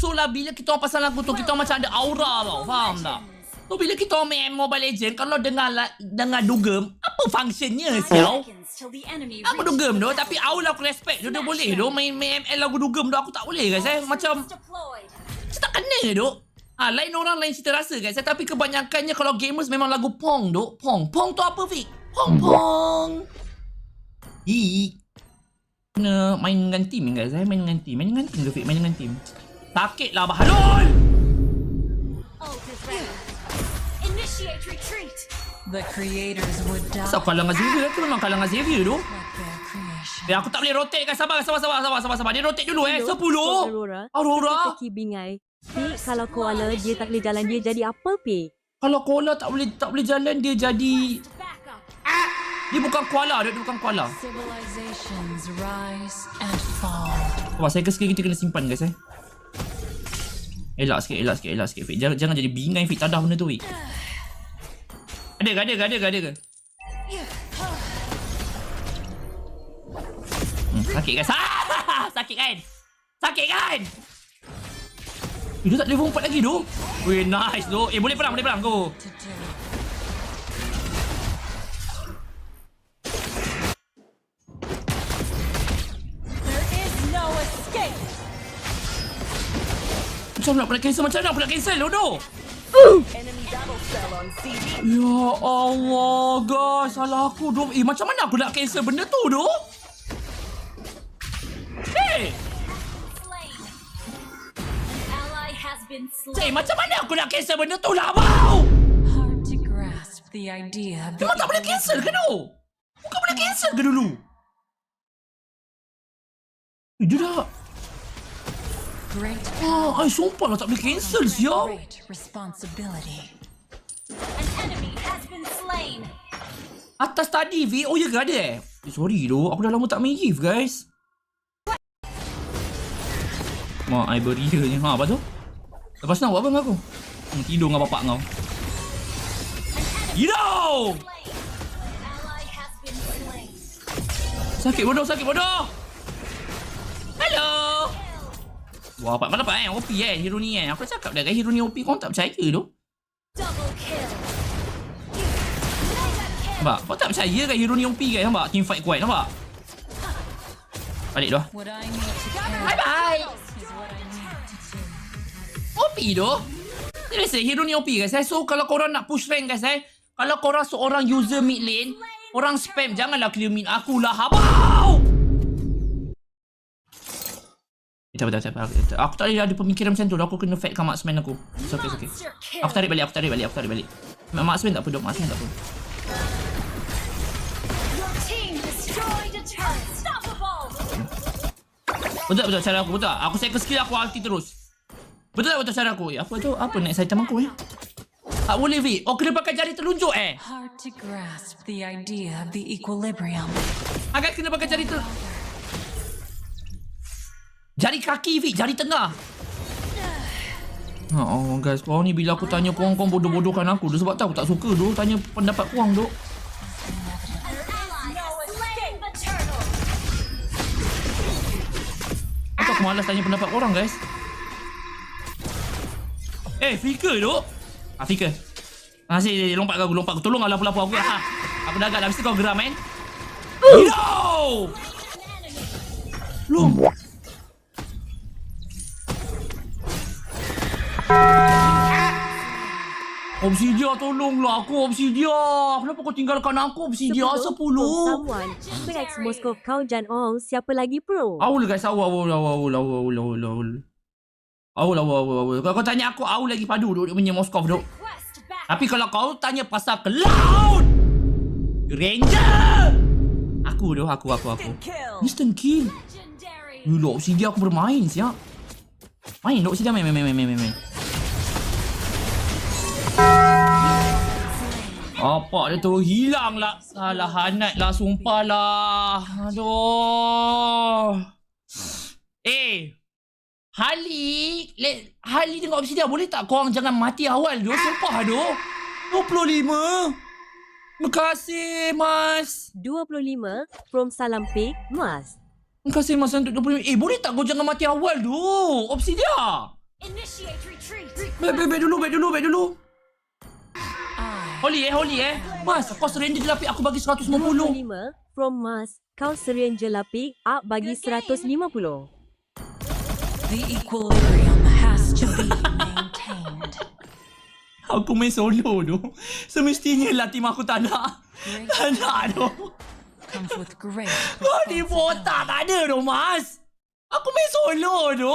So lah bila kita orang pasang lagu tu, kita orang macam ada aura tau. Faham tak? So bila kita orang main Mobile Legends, kalau dengar dugem, apa functionnya siau? Apa dugem tu? Tapi Aul aku respect. Dia boleh tu main ML lagu dugem tu. Aku tak boleh guys. Macam saya tak kena tu. Lain orang lain cerita rasa guys. Tapi kebanyakannya kalau gamers memang lagu Pong tu. Pong tu apa Fik? Pong. Kena main dengan team guys. Saya main dengan team. Main dengan team ke Fik? Main dengan team. Sakit lah bahalul. The creators would die. So kalah dengan Xavier tu memang kalah dengan Xavier tu. Aku tak boleh rotate kan. Sabar. Dia rotate dulu 10. Aurora. Kaki bingai. Pi, kalau koala dia tak boleh jalan, dia jadi apa Pi? Kalau koala tak boleh jalan, dia jadi dia bukan koala, dia bukan koala. Civilizations rise and fall. Wah, saya ke skill kita kena simpan guys Elak sikit Fik. Jangan jadi bingai Fik, tadah benda tu Fik. Ada ke? Sakit kan? Sakit kan? Dia tak level 4 lagi tu. Weh, nice tu. Boleh perang go. Macam nak pula cancel tu. Ya Allah guys, salah aku tu. Macam mana aku nak cancel benda tu tu? Macam mana aku nak cancel benda tu lah bau? Hard to grasp the idea. Memang tak boleh cancel ke tu? Bukan boleh cancel ke dulu? Dia dah. Ay, sumpah lah tak boleh cancel siap. Atas tadi V. Oh ya ke ada sorry tu. Aku dah lama tak main GIF guys. Mak I beria ni. Apa tu? Lepas nak buat apa dengan aku? Tidur dengan bapak kau. Hidup! Sakit bodoh. Hello! Wah, mana dapat OP hero ni Aku dah cakap dah hero ni OP, kau tak percaya tu? Nampak? Kau tak percaya kan hero ni OP kan? Nampak? Team fight kuat, nampak? Balik dah. Bye-bye! OP tu? Dia rasa hero ni OP guys. So kalau korang nak push rank guys kalau korang seorang user mid lane, korang spam, janganlah clear mid aku lah. Habau! Tak. Aku tak ada pemikiran macam tu. Aku kena fatkan marksman aku. It's okay. Aku tarik balik. Marksman tak apa. Betul cara aku. Betul. Aku set skill aku ulti terus. Betul cara aku. Apa tu? Apa next item aku tak boleh V. Oh, kena pakai jari telunjuk Hard to grasp the idea of the equilibrium. Agak kena pakai jari jari kaki V, jari tengah. Oh guys, korang ni bila aku tanya korang bodoh-bodohkan aku tu. Sebab tu aku tak suka tu tanya pendapat korang tu. Aku malas tanya pendapat korang guys. Fika tu. Fika. Si lompat ke aku. Tolonglah lapu-lapu aku. Aku dah agak dah. Mesti kau geram No! Belum. Obsidia, tolonglah aku Obsidia. Kenapa kau tinggalkan aku Obsidia 10? Someone X Moskov kau Jan Ong. Siapa lagi pro? Aul guys, Aul. Kau tanya aku Aul lagi padu duk punya Moskov duk. Tapi kalau kau tanya pasal Cloud Ranger, aku. Instant kill. Dulu Obsidia aku bermain siap. Main Obsidia main. Apa dia tu hilang lah. Salah hanat lah, sumpah lah. Aduh. Hali tengok Obsidia, boleh tak korang jangan mati awal tu? Sumpah tu. 25. Terima kasih Mas. 25 from Salam Pik Mas. Terima kasih Mas untuk 25. Boleh tak kau jangan mati awal tu? Obsidia. Baik dulu. I Holy Mas, kau surrender je lapik aku bagi 150. 25 from Mas. Kau surrender lapik, Ak bagi 150. the equilibrium has to be maintained. Aku main solo tu. Semestinya lah tim aku tak nak. Tak nak tu. Comes with great Kau ni botak tak ada tu, Mas. Aku main solo tu.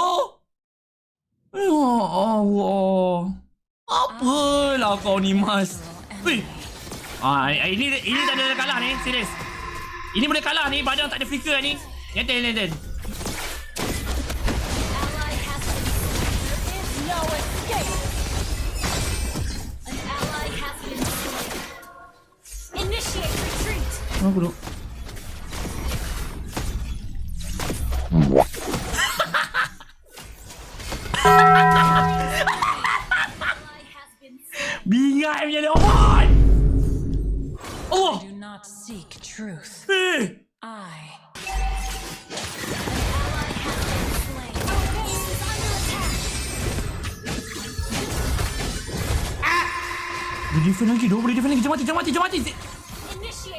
Ya Allah. Apalah kau ni, Mas. Weh. Ini tak ada kalah ni, serius. Ini boleh kalah ni, badan tak ada flicker ni. Neten. Aku duduk. Bingai punya Leon. Oh. Do not seek truth. Eh. I Boleh defend lagi. Jangan mati.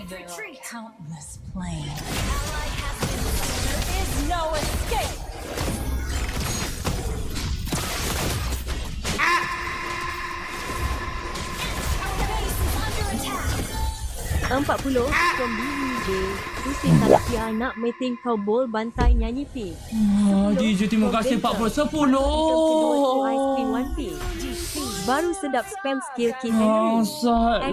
there are countless planes. Empat puluh from BJ. Pusing kalau dia nak meeting kau bol bantai nyanyi pi. DJ terima kasih 10. Ice cream 1P. Baru sedap spam skill kit enemy. Masalah.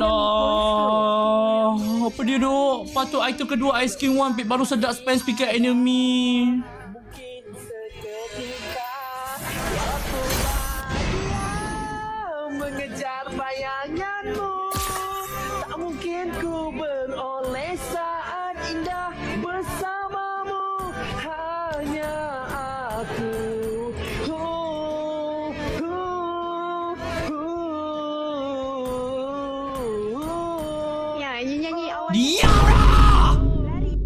Apa dia duk? Patut item kedua ice cream 1 pick baru sedap spam speaker enemy. Mengejar bayanganmu, tak mungkin ku beroleh saat indah bersamamu. Hanya aku. Ya, nyanyi awal. Diam